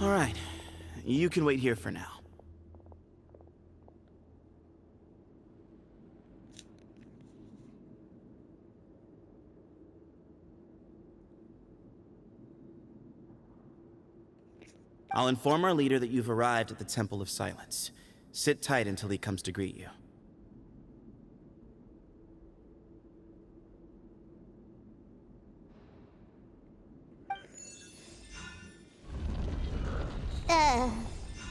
All right, you can wait here for now. I'll inform our leader that you've arrived at the Temple of Silence. Sit tight until he comes to greet you.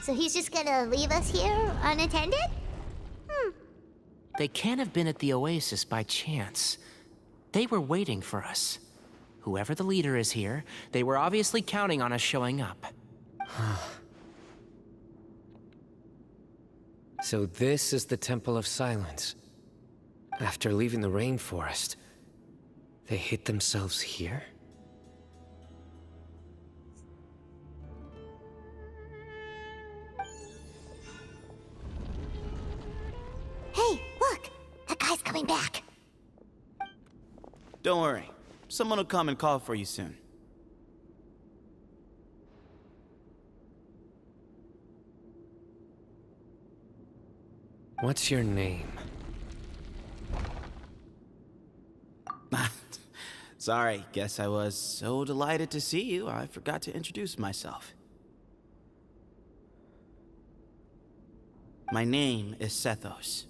So he's just gonna leave us here unattended? They can't have been at the Oasis by chance. They were waiting for us. Whoever the leader is here, they were obviously counting on us showing up. So this is the Temple of Silence. After leaving the rainforest, they hid themselves here? Hey, look! That guy's coming back. Don't worry. Someone will come and call for you soon. What's your name? Sorry, guess I was so delighted to see you, I forgot to introduce myself. My name is Sethos.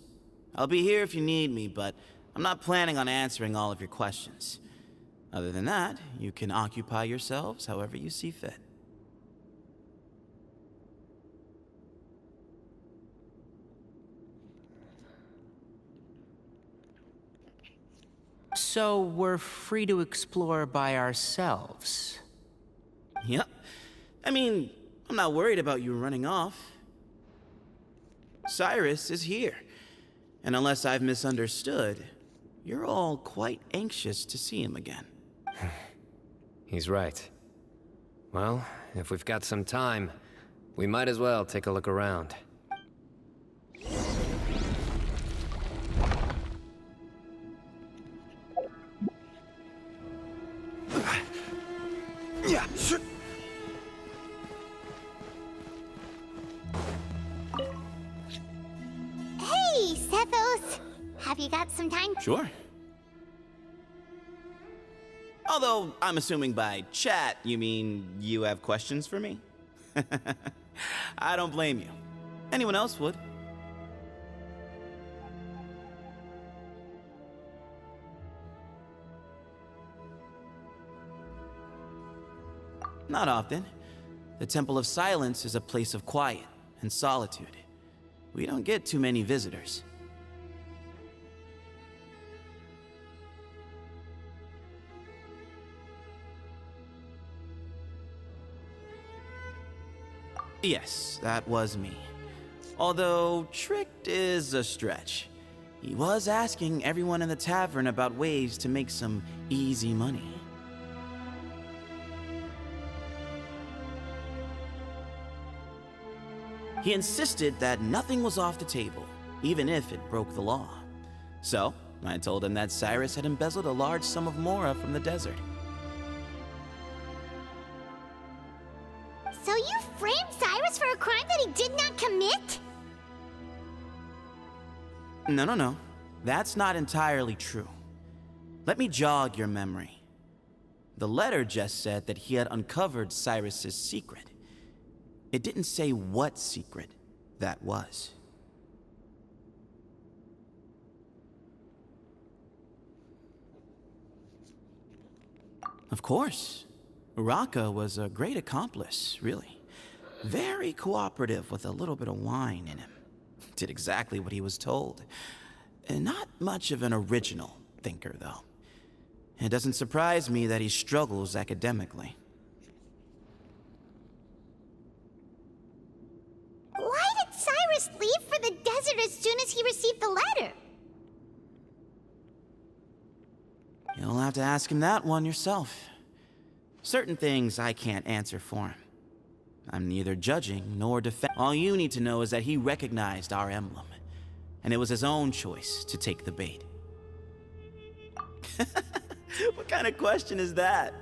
I'll be here if you need me, but I'm not planning on answering all of your questions. Other than that, you can occupy yourselves however you see fit. So we're free to explore by ourselves. Yep. I mean, I'm not worried about you running off. Cyrus is here. And unless I've misunderstood, you're all quite anxious to see him again. He's right. Well, if we've got some time, we might as well take a look around. Yeah, sure. Hey, Sethos! Have you got some time? Sure. Although, I'm assuming by chat, you mean you have questions for me? I don't blame you. Anyone else would. Not often. The Temple of Silence is a place of quiet and solitude. We don't get too many visitors. Yes, that was me. Although, tricked is a stretch. He was asking everyone in the tavern about ways to make some easy money. He insisted that nothing was off the table, even if it broke the law. So, I told him that Cyrus had embezzled a large sum of mora from the desert. So you framed Cyrus for a crime that he did not commit? No. That's not entirely true. Let me jog your memory. The letter just said that he had uncovered Cyrus's secret. It didn't say what secret that was. Of course. Uraka was a great accomplice, really. Very cooperative with a little bit of wine in him. Did exactly what he was told. And not much of an original thinker, though. It doesn't surprise me that he struggles academically. Why did Cyrus leave for the desert as soon as he received the letter? You'll have to ask him that one yourself. Certain things I can't answer for him. I'm neither judging nor defending. All you need to know is that he recognized our emblem, and it was his own choice to take the bait. What kind kind of question is that?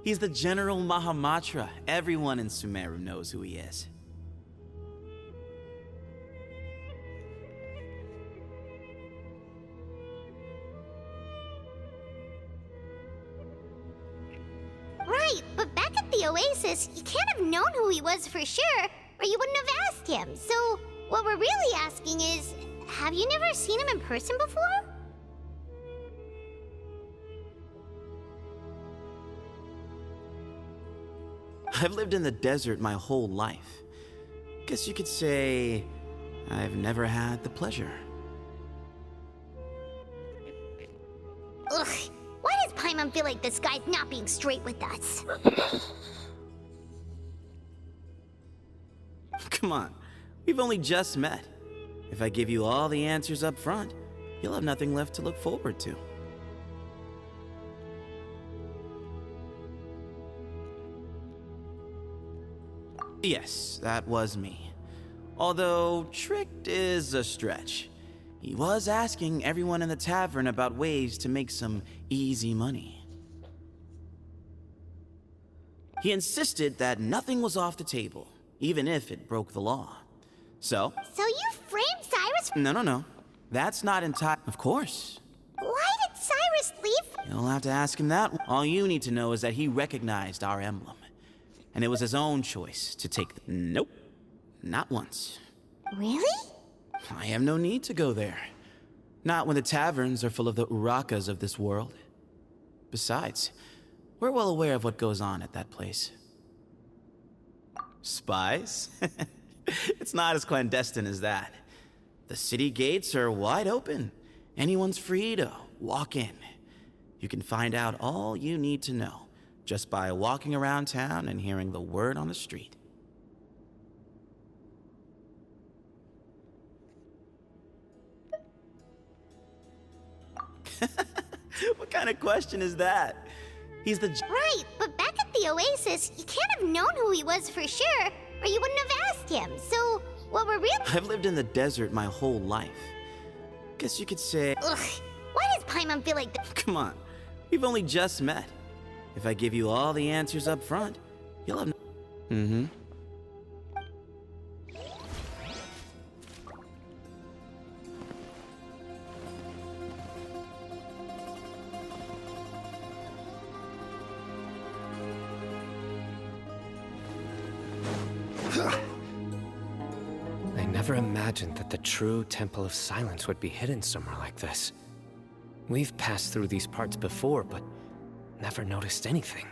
He's the General Mahamatra. Everyone in Sumeru knows who he is. Right, but back at the Oasis, you can't have known who he was for sure, or you wouldn't have asked him. So, what we're really asking is, have you never seen him in person before? I've lived in the desert my whole life. Guess you could say I've never had the pleasure. Ugh, why does Paimon feel like this guy's not being straight with us? Come on, we've only just met. If I give you all the answers up front, you'll have nothing left to look forward to. Yes, that was me. Although, tricked is a stretch. He was asking everyone in the tavern about ways to make some easy money. He insisted that nothing was off the table, even if it broke the law. So you framed Cyrus? No. That's not entirely... Of course. Why did Cyrus leave? You'll have to ask him that. All you need to know is that he recognized our emblem. And it was his own choice to take the... Nope. Not once. Really? I have no need to go there. Not when the taverns are full of the Urakas of this world. Besides, we're well aware of what goes on at that place. Spies? It's not as clandestine as that. The city gates are wide open. Anyone's free to walk in. You can find out all you need to know just by walking around town and hearing the word on the street. What kind of question is that? He's the... Right, but back at the Oasis, you can't have known who he was for sure, or you wouldn't have asked him. So, what we're really... I've lived in the desert my whole life. Guess you could say... Ugh, why does Paimon feel like Come on, we've only just met. If I give you all the answers up front, you'll have... Mm-hmm. I never imagined that the true Temple of Silence would be hidden somewhere like this. We've passed through these parts before, but never noticed anything.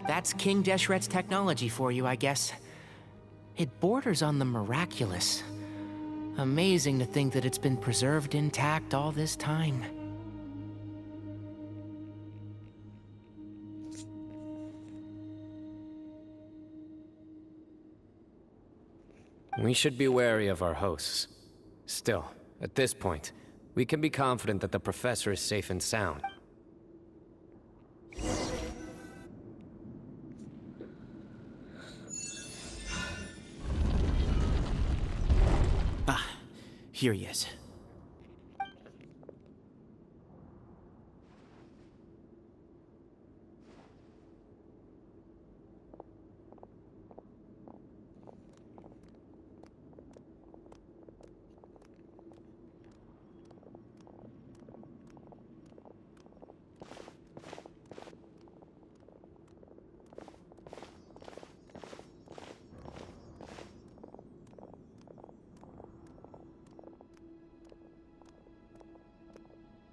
That's King Deshret's technology for you, I guess. It borders on the miraculous. Amazing to think that it's been preserved intact all this time. We should be wary of our hosts. Still, at this point, we can be confident that the professor is safe and sound. Here he is.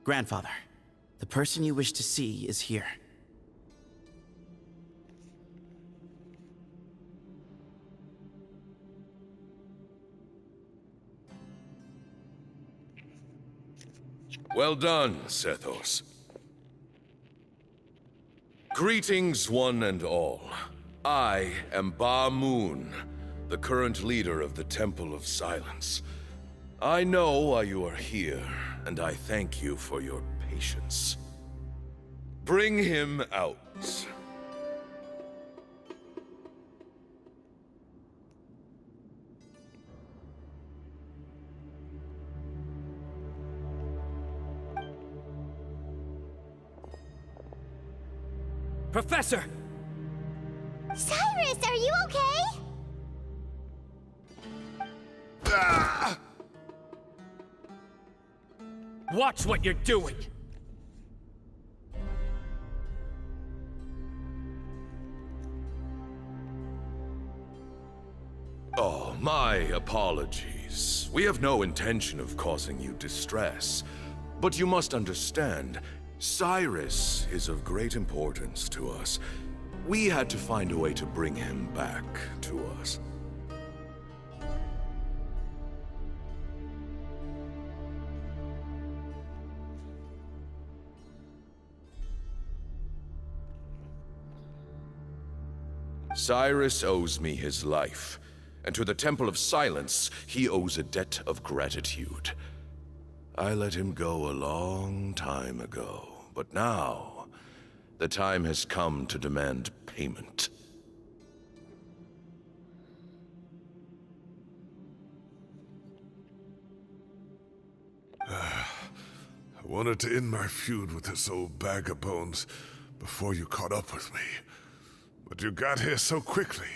Grandfather, the person you wish to see is here. Well done, Sethos. Greetings, one and all. I am Ba Moon, the current leader of the Temple of Silence. I know why you are here, and I thank you for your patience. Bring him out. Professor! Cyrus, are you okay? Watch what you're doing! Oh, my apologies. We have no intention of causing you distress. But you must understand, Cyrus is of great importance to us. We had to find a way to bring him back to us. Cyrus owes me his life, and to the Temple of Silence, he owes a debt of gratitude. I let him go a long time ago, but now, the time has come to demand payment. I wanted to end my feud with this old bag of bones before you caught up with me. But you got here so quickly.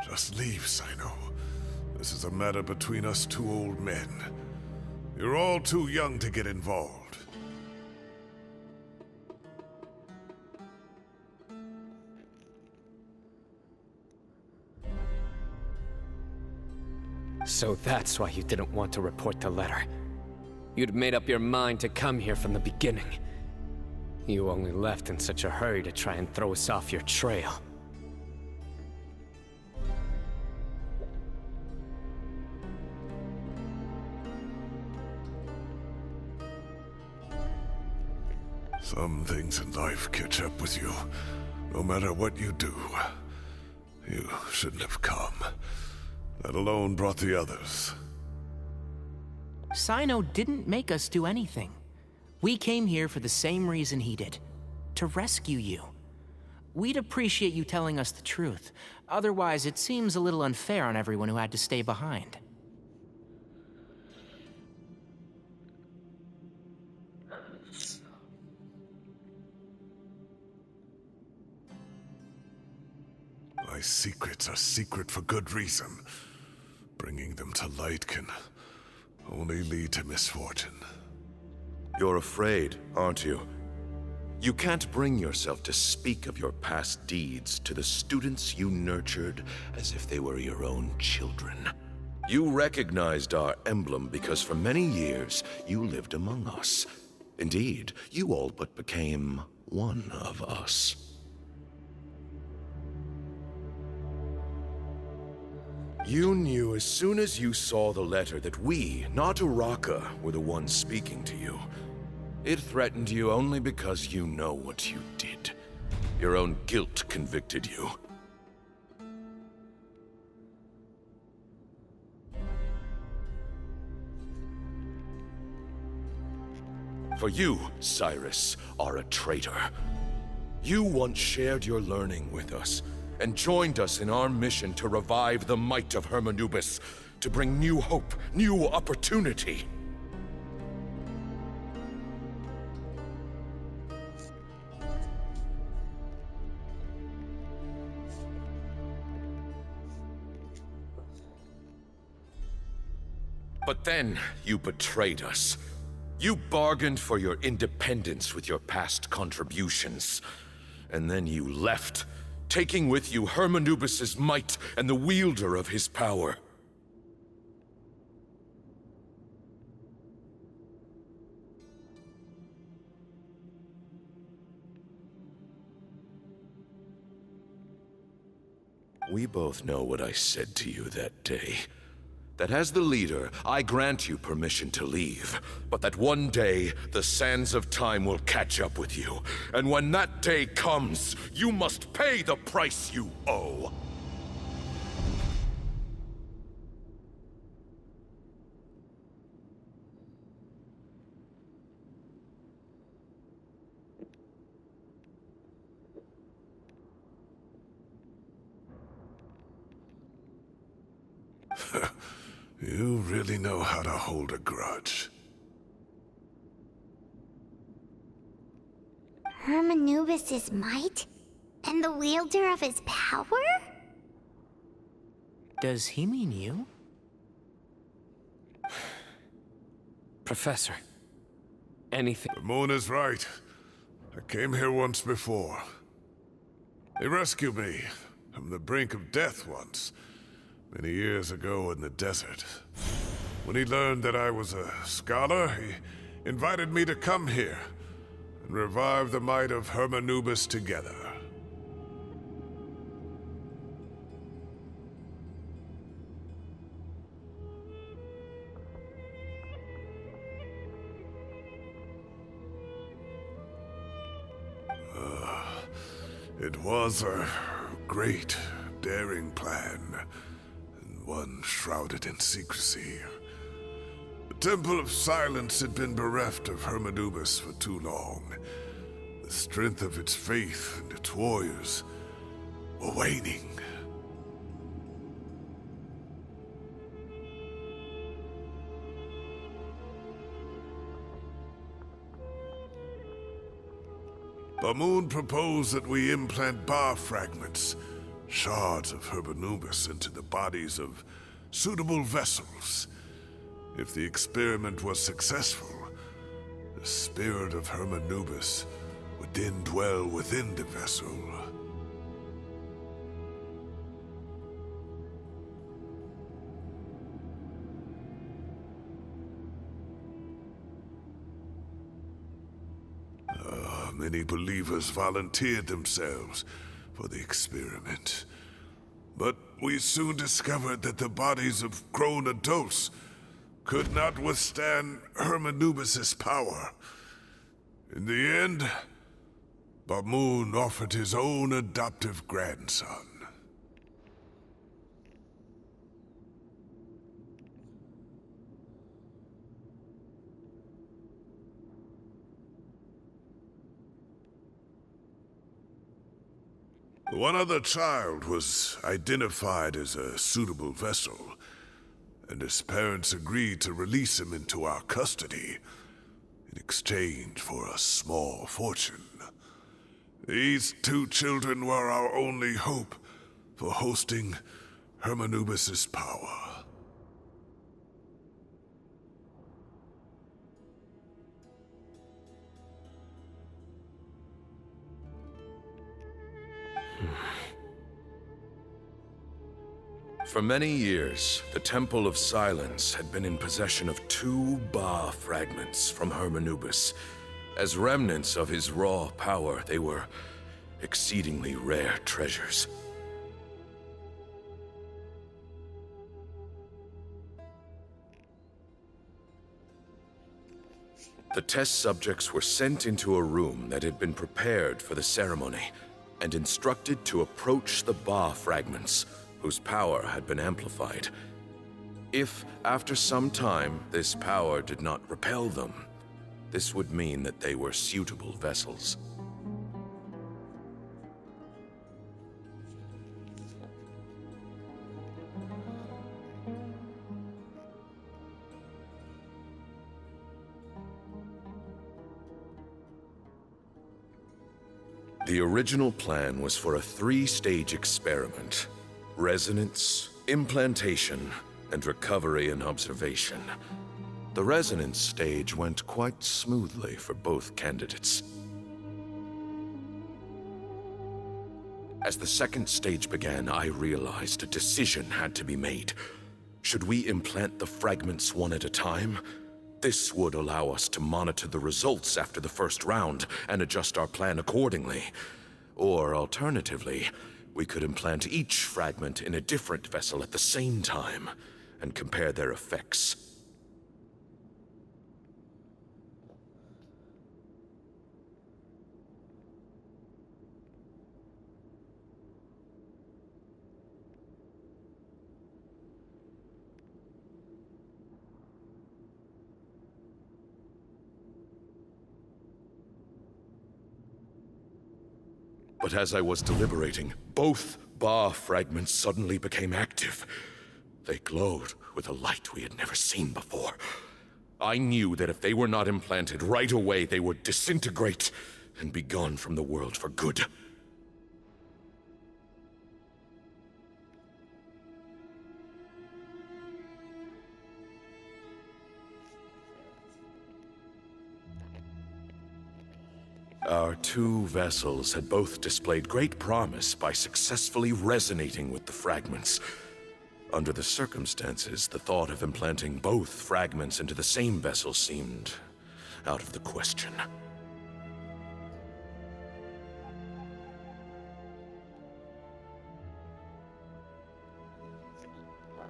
Just leave, Sino. This is a matter between us two old men. You're all too young to get involved. So that's why you didn't want to report the letter. You'd made up your mind to come here from the beginning. You only left in such a hurry to try and throw us off your trail. Some things in life catch up with you, no matter what you do. You shouldn't have come, let alone brought the others. Sino didn't make us do anything. We came here for the same reason he did, to rescue you. We'd appreciate you telling us the truth. Otherwise, it seems a little unfair on everyone who had to stay behind. My secrets are secret for good reason. Bringing them to light can only lead to misfortune. You're afraid, aren't you? You can't bring yourself to speak of your past deeds to the students you nurtured as if they were your own children. You recognized our emblem because for many years you lived among us. Indeed, you all but became one of us. You knew as soon as you saw the letter that we, not Uraka, were the ones speaking to you. It threatened you only because you know what you did. Your own guilt convicted you. For you, Cyrus, are a traitor. You once shared your learning with us, and joined us in our mission to revive the might of Hermanubis, to bring new hope, new opportunity. But then you betrayed us. You bargained for your independence with your past contributions. And then you left, taking with you Hermanubis' might and the wielder of his power. We both know what I said to you that day. That as the leader, I grant you permission to leave, but that one day, the sands of time will catch up with you. And when that day comes, you must pay the price you owe. You really know how to hold a grudge. Hermanubis' might? And the wielder of his power? Does he mean you? Professor, anything... The moon is right. I came here once before. He rescued me from the brink of death once, many years ago in the desert. When he learned that I was a scholar, he invited me to come here and revive the might of Hermanubis together. It was a great, daring plan, and one shrouded in secrecy. The Temple of Silence had been bereft of Hermanubis for too long. The strength of its faith and its warriors were waning. Bamoon proposed that we implant bar fragments, shards of Hermanubis, into the bodies of suitable vessels. If the experiment was successful, the spirit of Hermanubis would then dwell within the vessel. Many believers volunteered themselves for the experiment. But we soon discovered that the bodies of grown adults could not withstand Hermanubis' power. In the end, Bamoon offered his own adoptive grandson. One other child was identified as a suitable vessel, and his parents agreed to release him into our custody in exchange for a small fortune. These two children were our only hope for hosting Hermanubis' power. For many years, the Temple of Silence had been in possession of 2 Ba fragments from Hermanubis. As remnants of his raw power, they were exceedingly rare treasures. The test subjects were sent into a room that had been prepared for the ceremony and instructed to approach the Ba fragments, whose power had been amplified. If, after some time, this power did not repel them, this would mean that they were suitable vessels. The original plan was for a 3-stage experiment: resonance, implantation, and recovery and observation. The resonance stage went quite smoothly for both candidates. As the second stage began, I realized a decision had to be made. Should we implant the fragments one at a time? This would allow us to monitor the results after the first round and adjust our plan accordingly. Or alternatively, We could implant each fragment in a different vessel at the same time, and compare their effects. But as I was deliberating, both Ba fragments suddenly became active. They glowed with a light we had never seen before. I knew that if they were not implanted right away, they would disintegrate and be gone from the world for good. Our two vessels had both displayed great promise by successfully resonating with the fragments. Under the circumstances, the thought of implanting both fragments into the same vessel seemed out of the question.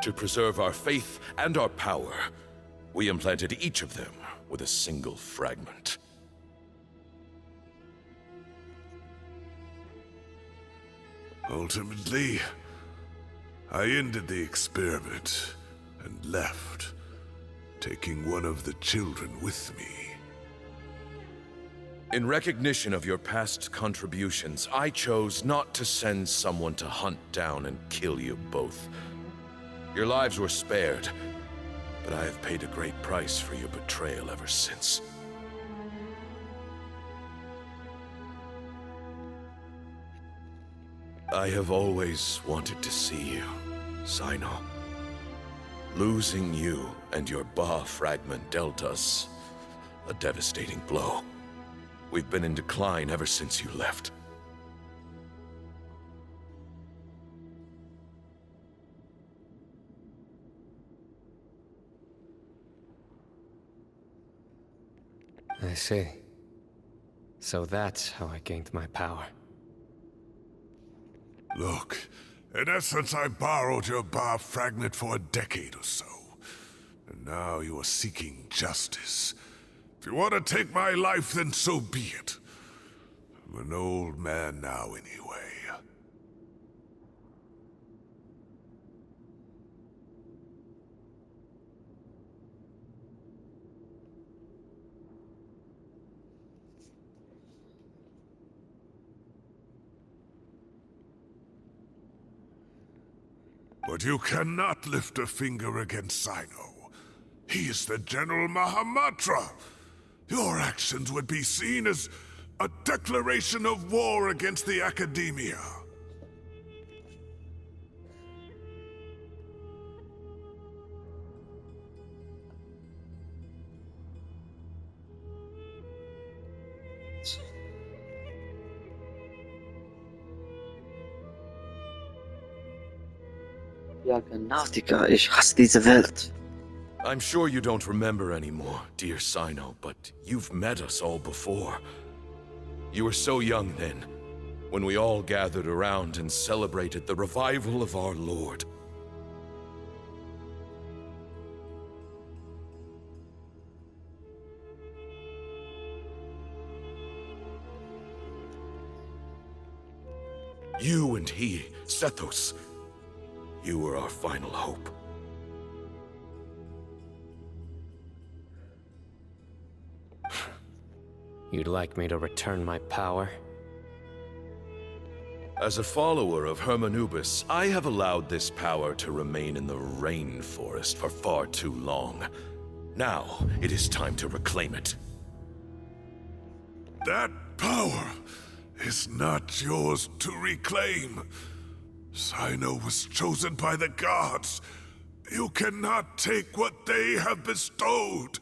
To preserve our faith and our power, we implanted each of them with a single fragment. Ultimately, I ended the experiment and left, taking one of the children with me. In recognition of your past contributions, I chose not to send someone to hunt down and kill you both. Your lives were spared, but I have paid a great price for your betrayal ever since. I have always wanted to see you, Sino. Losing you and your Ba fragment dealt us a devastating blow. We've been in decline ever since you left. I see. So that's how I gained my power. Look, in essence, I borrowed your Ba fragment for a decade or so. And now you are seeking justice. If you want to take my life, then so be it. I'm an old man now anyway. But you cannot lift a finger against Sino. He is the General Mahamatra. Your actions would be seen as a declaration of war against the Academia. Ja, Nautica, ich hasse diese Welt. I'm sure you don't remember anymore, dear Sino, but you've met us all before. You were so young then, when we all gathered around and celebrated the revival of our Lord. You and he, Sethos, you were our final hope. You'd like me to return my power? As a follower of Hermanubis, I have allowed this power to remain in the rainforest for far too long. Now, it is time to reclaim it. That power is not yours to reclaim. Sino was chosen by the gods. You cannot take what they have bestowed.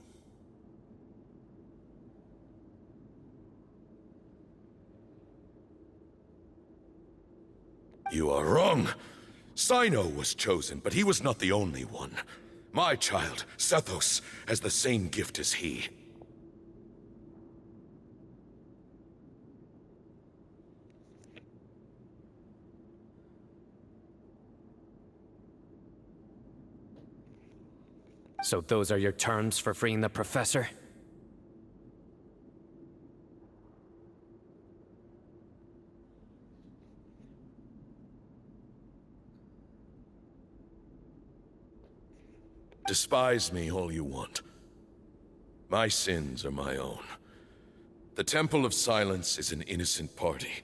You are wrong. Sino was chosen, but he was not the only one. My child, Sethos, has the same gift as he. So those are your terms for freeing the professor? Despise me all you want. My sins are my own. The Temple of Silence is an innocent party.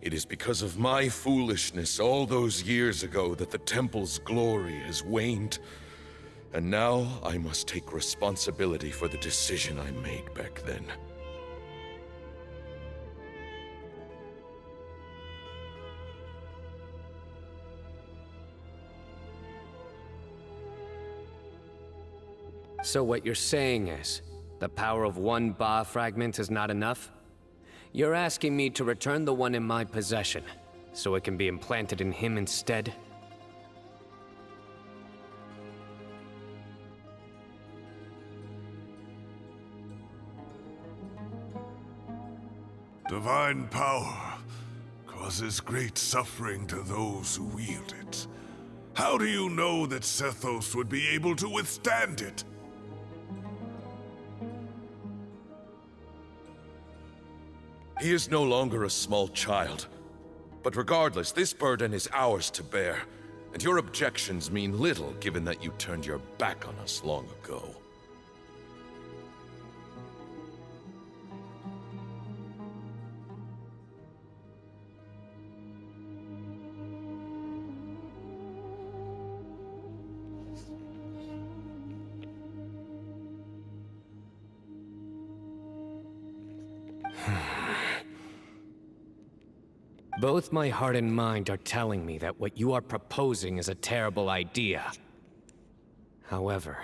It is because of my foolishness all those years ago that the Temple's glory has waned. And now I must take responsibility for the decision I made back then. So what you're saying is, the power of one Ba fragment is not enough? You're asking me to return the one in my possession, so it can be implanted in him instead? Divine power causes great suffering to those who wield it. How do you know that Sethos would be able to withstand it? He is no longer a small child. But regardless, this burden is ours to bear. And your objections mean little, given that you turned your back on us long ago. Both my heart and mind are telling me that what you are proposing is a terrible idea. However...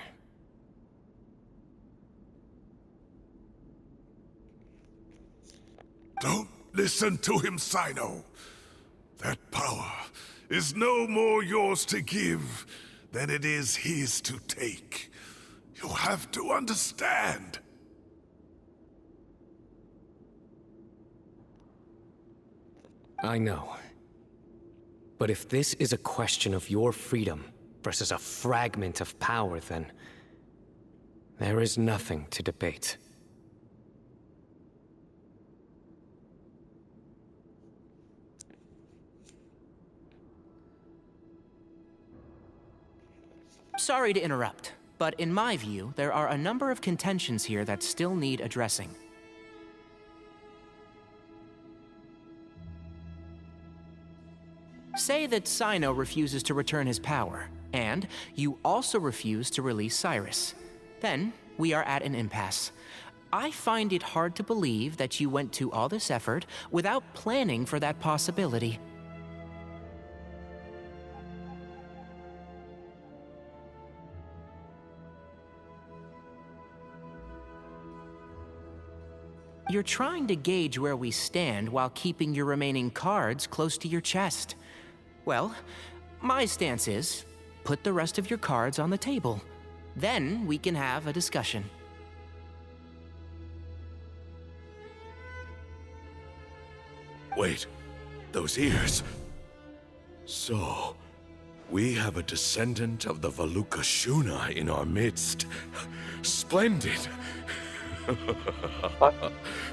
Don't listen to him, Sino. That power is no more yours to give than it is his to take. You have to understand. I know. But if this is a question of your freedom versus a fragment of power, then... there is nothing to debate. Sorry to interrupt, but in my view, there are a number of contentions here that still need addressing. Say that Sino refuses to return his power, and you also refuse to release Cyrus. Then, we are at an impasse. I find it hard to believe that you went to all this effort without planning for that possibility. You're trying to gauge where we stand while keeping your remaining cards close to your chest. Well, my stance is, put the rest of your cards on the table. Then we can have a discussion. Wait, those ears. So, we have a descendant of the Valukashuna in our midst. Splendid.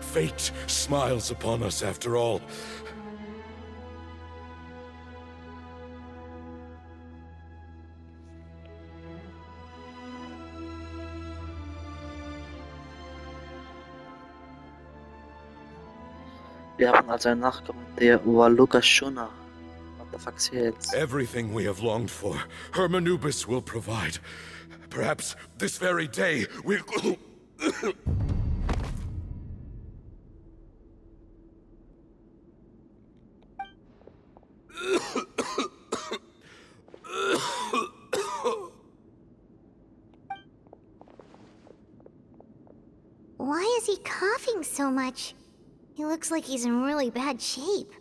Fate smiles upon us after all. Wir haben also einen Nachkommen der Walukashuna. What the fuck ist hier jetzt? Everything we have longed for, Hermanubis will provide. Perhaps this very day we'll... Why is he coughing so much? He looks like he's in really bad shape.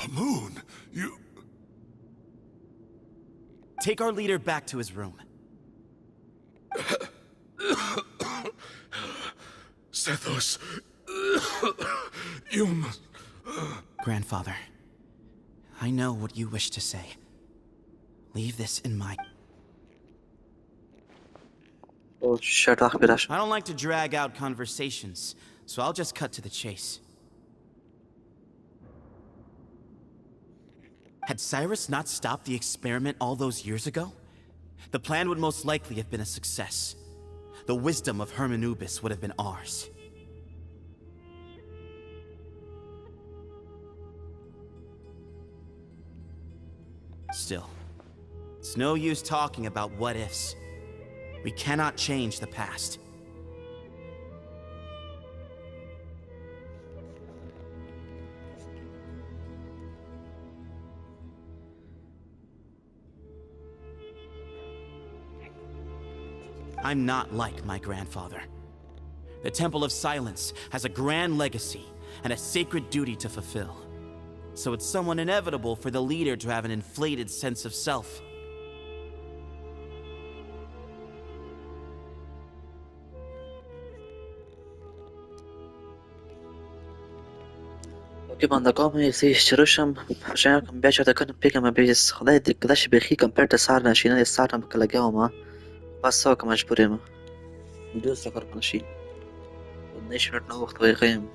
A moon? You... Take our leader back to his room. Sethos... You must... Grandfather, I know what you wish to say. Leave this in my... O şerdak biraz. I don't like to drag out conversations, so I'll just cut to the chase. Had Cyrus not stopped the experiment all those years ago, the plan would most likely have been a success. The wisdom of Hermanubis would have been ours. Still, it's no use talking about what-ifs. We cannot change the past. I'm not like my grandfather. The Temple of Silence has a grand legacy and a sacred duty to fulfill. So it's somewhat inevitable for the leader to have an inflated sense of self. Chyba na komu jesteś ruszam, że jak będzie to kan pika ma będzie schadaj kdaś به خي compared to صار ناشينا صار مكلجاو ما بس هو كمان مجبورين دوس لكرب ناشين ونيش نوقت ويقيم